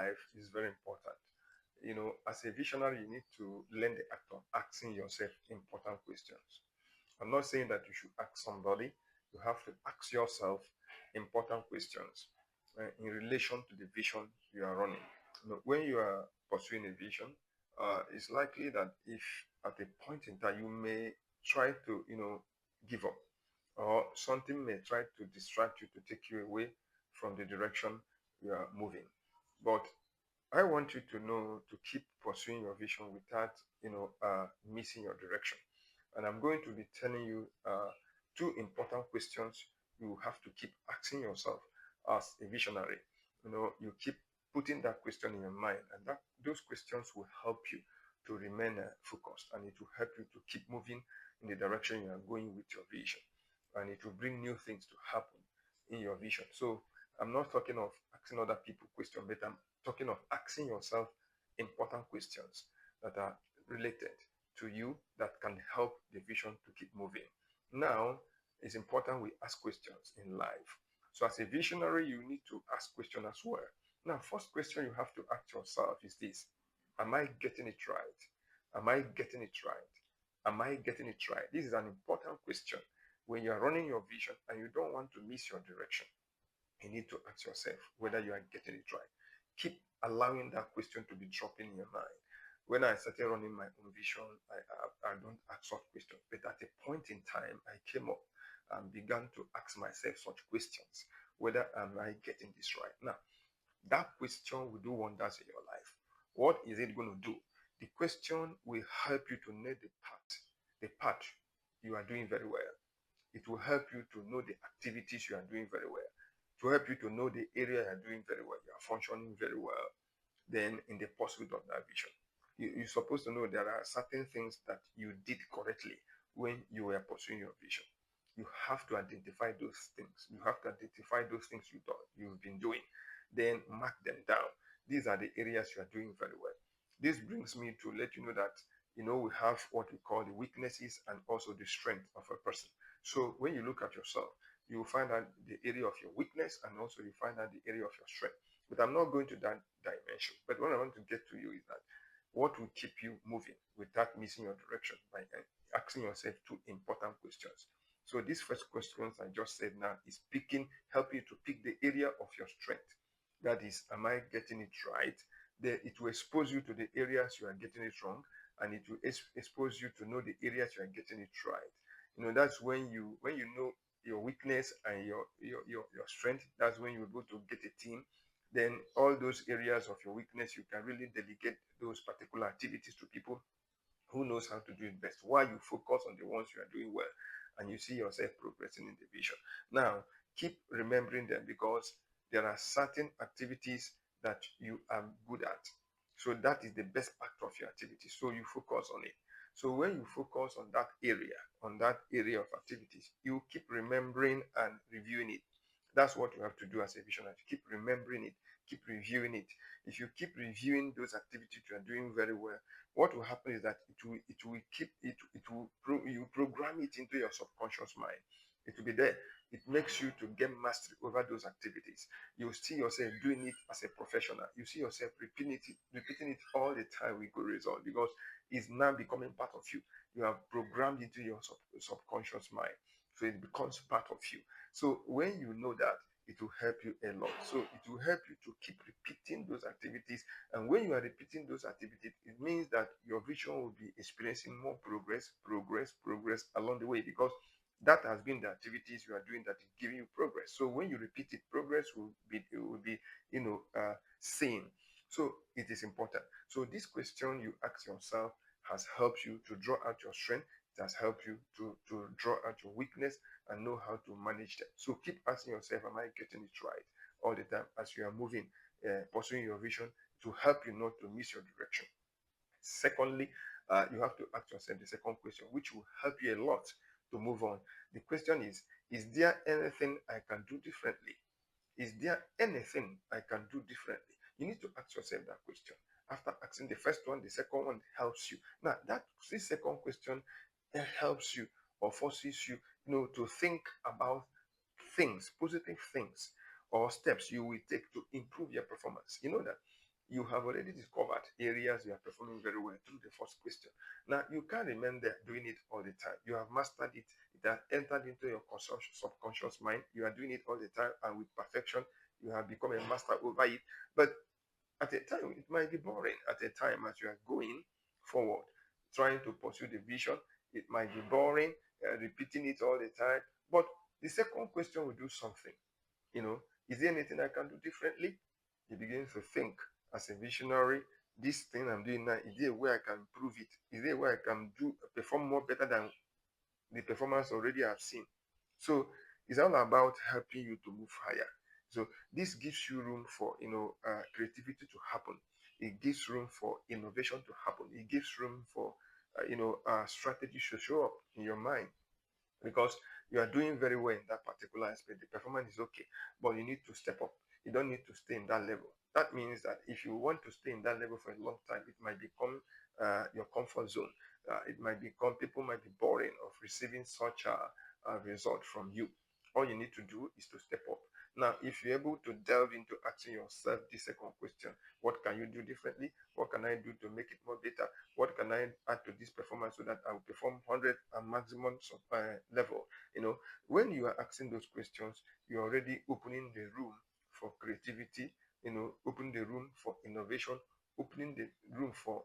life is very important. As a visionary, you need to learn the act of asking yourself important questions. I'm not saying that you should ask somebody. You have to ask yourself important questions in relation to the vision you are running. When you are pursuing a vision, it's likely that if at a point in time you may try to, give up, or something may try to distract you to take you away from the direction you are moving. But I want you to know to keep pursuing your vision without, missing your direction. And I'm going to be telling you two important questions you have to keep asking yourself as a visionary. You keep putting that question in your mind, and those questions will help you to remain focused, and it will help you to keep moving in the direction you are going with your vision, and it will bring new things to happen in your vision. So I'm not talking of asking other people questions, but I'm talking of asking yourself important questions that are related to you, that can help the vision to keep moving. Now, it's important we ask questions in life. So as a visionary, you need to ask questions as well. Now, first question you have to ask yourself is this: am I getting it right? Am I getting it right? Am I getting it right? This is an important question when you are running your vision and you don't want to miss your direction. You need to ask yourself whether you are getting it right. Keep allowing that question to be dropping in your mind. When I started running my own vision, I don't ask such questions. But at a point in time, I came up and began to ask myself such questions. Whether am I getting this right? Now, that question will do wonders in your life. What is it going to do? The question will help you to know the part you are doing very well. It will help you to know the activities you are doing very well. To help you to know the area you are doing very well, you are functioning very well, then in the pursuit of that vision. You're supposed to know there are certain things that you did correctly when you were pursuing your vision. You have to identify those things. You have to identify those things you've been doing. Then mark them down. These are the areas you are doing very well. This brings me to let you know that we have what we call the weaknesses and also the strength of a person. So when you look at yourself, you will find out the area of your weakness, and also you find out the area of your strength. But I'm not going to that dimension. But what I want to get to you is that what will keep you moving without missing your direction by asking yourself two important questions. So these first questions I just said now is help you to pick the area of your strength. That is, am I getting it right? Then it will expose you to the areas you are getting it wrong, and it will expose you to know the areas you are getting it right. That's when you know your weakness and your strength. That's when you're able to get a team. Then all those areas of your weakness, you can really delegate those particular activities to people who knows how to do it best, while you focus on the ones you are doing well, and you see yourself progressing in the vision. Now, keep remembering them, because there are certain activities that you are good at. So that is the best part of your activity. So you focus on it. So when you focus on that area of activities, you keep remembering and reviewing it. That's what you have to do as a visionary. Keep remembering it, keep reviewing it. If you keep reviewing those activities you are doing very well, what will happen is that you program it into your subconscious mind. It will be there. It makes you to get mastery over those activities. You see yourself doing it as a professional. You see yourself repeating it all the time with good result, because it's now becoming part of you. You have programmed into your subconscious mind, so it becomes part of you. So when you know that, it will help you a lot. So it will help you to keep repeating those activities. And when you are repeating those activities, it means that your vision will be experiencing more progress along the way, because that has been the activities you are doing that is giving you progress. So when you repeat it, progress will be seen. So it is important. So this question you ask yourself has helped you to draw out your strength. It has helped you to draw out your weakness and know how to manage them. So keep asking yourself, am I getting it right all the time as you are moving, pursuing your vision, to help you not to miss your direction. Secondly, you have to ask yourself the second question, which will help you a lot to move on. The question is there anything I can do differently? Is there anything I can do differently? You need to ask yourself that question. After asking the first one, the second one helps you. Now, this second question helps you or forces you, to think about things, positive things, or steps you will take to improve your performance. You know that you have already discovered areas you are performing very well through the first question. Now, you can't remain there doing it all the time. You have mastered it. It has entered into your subconscious mind. You are doing it all the time and with perfection. You have become a master over it. But at a time, it might be boring. At a time, as you are going forward, trying to pursue the vision, it might be boring, repeating it all the time. But the second question will do something. Is there anything I can do differently? You begin to think as a visionary, this thing I'm doing now, is there a way I can improve it? Is there a way I can perform more better than the performance already I've seen? So it's all about helping you to move higher. So this gives you room for creativity to happen. It gives room for innovation to happen. It gives room for strategies to show up in your mind, because you are doing very well in that particular aspect. The performance is okay, but you need to step up. You don't need to stay in that level. That means that if you want to stay in that level for a long time, it might become your comfort zone. It might become, people might be boring of receiving such a result from you. All you need to do is to step up. Now, if you're able to delve into asking yourself this second question, what can you do differently? What can I do to make it more better? What can I add to this performance so that I will perform 100 and maximum level? When you are asking those questions, you're already opening the room for creativity, opening the room for innovation, opening the room for,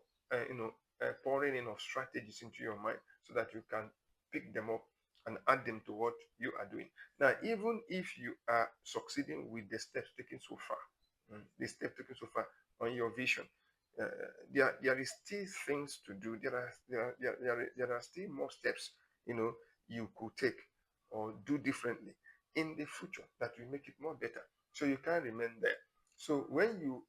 pouring in of strategies into your mind so that you can pick them up and add them to what you are doing. Now, even if you are succeeding with the steps taken so far, on your vision, uh, there is still things to do. There are still more steps you could take or do differently in the future that will make it more better. So you can't remain there. So when you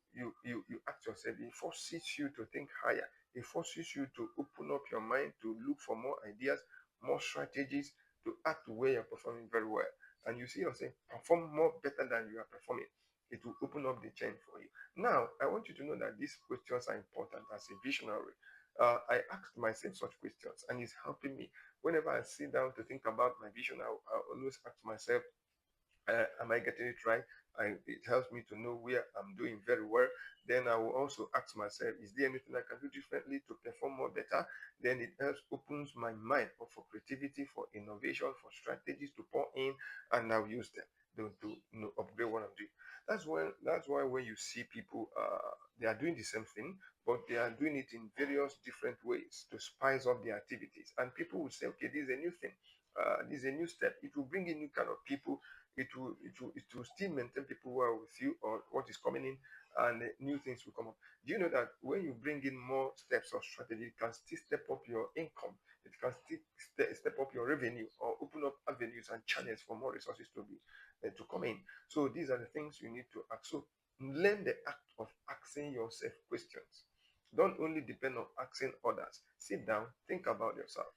ask yourself, it forces you to think higher. It forces you to open up your mind to look for more ideas, more strategies to add to where you're performing very well. And you see yourself perform more better than you are performing. It will open up the chain for you. Now, I want you to know that these questions are important as a visionary. I asked myself such questions, and it's helping me. Whenever I sit down to think about my vision, I always ask myself, am I getting it right? It helps me to know where I'm doing very well. Then I will also ask myself, is there anything I can do differently to perform more better? Then it helps opens my mind up for creativity, for innovation, for strategies to pour in, and I'll use them to upgrade what I'm doing. That's why when you see people, they are doing the same thing, but they are doing it in various different ways to spice up their activities. And people will say, okay, this is a new thing. This is a new step. It will bring in new kind of people. It will still maintain people who are with you or what is coming in, and new things will come up. Do you know that when you bring in more steps or strategy, it can still step up your income, it can still step up your revenue or open up avenues and channels for more resources to come in. So these are the things you need to ask. So learn the act of asking yourself questions. Don't only depend on asking others. Sit down, think about yourself.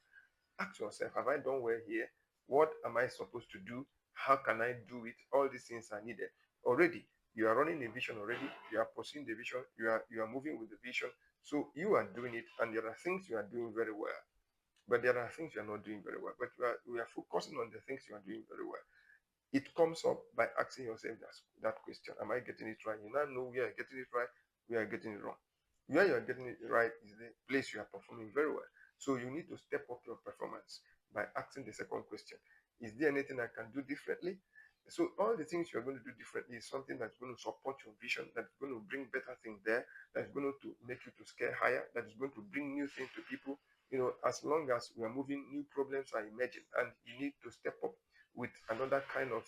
Ask yourself, have I done well here? What am I supposed to do? How can I do it? All these things are needed. Already, you are running a vision already. You are pursuing the vision. You are moving with the vision. So you are doing it, and there are things you are doing very well. But there are things you are not doing very well. But we are focusing on the things you are doing very well. It comes up by asking yourself that question. Am I getting it right? You now know where you're getting it right, where you're getting it wrong. Where you're getting it right is the place you are performing very well. So you need to step up your performance by asking the second question. Is there anything I can do differently? So all the things you're going to do differently is something that's going to support your vision, that's going to bring better things there, that's going to make you to scale higher, that is going to bring new things to people. As long as we are moving, new problems are emerging, and you need to step up with another kind of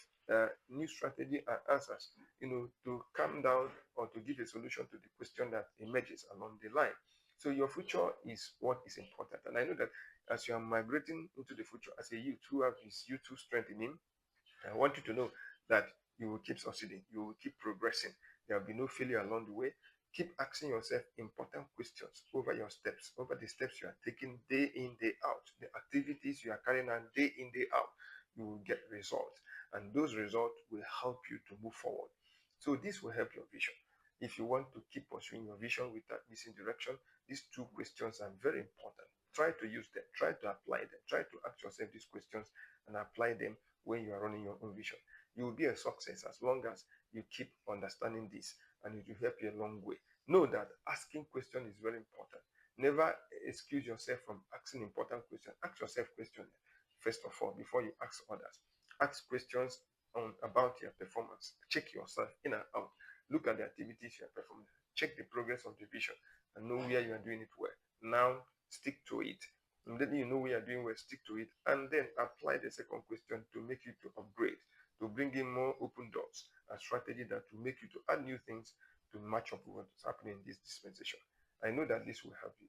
new strategy and answers, to calm down or to give a solution to the question that emerges along the line. So your future is what is important. And I know that as you are migrating into the future as a youth who have this youthful strength in him, I want you to know that you will keep succeeding, you will keep progressing. There will be no failure along the way. Keep asking yourself important questions over your steps, over the steps you are taking day in, day out, the activities you are carrying out day in, day out. You will get results, and those results will help you to move forward. So, this will help your vision. If you want to keep pursuing your vision without missing direction, these two questions are very important. Try to use them, try to apply them, try to ask yourself these questions and apply them when you are running your own vision. You will be a success as long as you keep understanding this, and it will help you a long way. Know that asking questions is very important. Never excuse yourself from asking important questions. Ask yourself questions first of all before you ask others. Ask questions about your performance. Check yourself in and out. Look at the activities you are performing. Check the progress of the vision and know where you are doing it well. Now stick to it. And then you know where you are doing well, stick to it, and then apply the second question to make you to upgrade, to bring in more open doors, a strategy that will make you to add new things to match up with what's happening in this dispensation. I know that this will help you.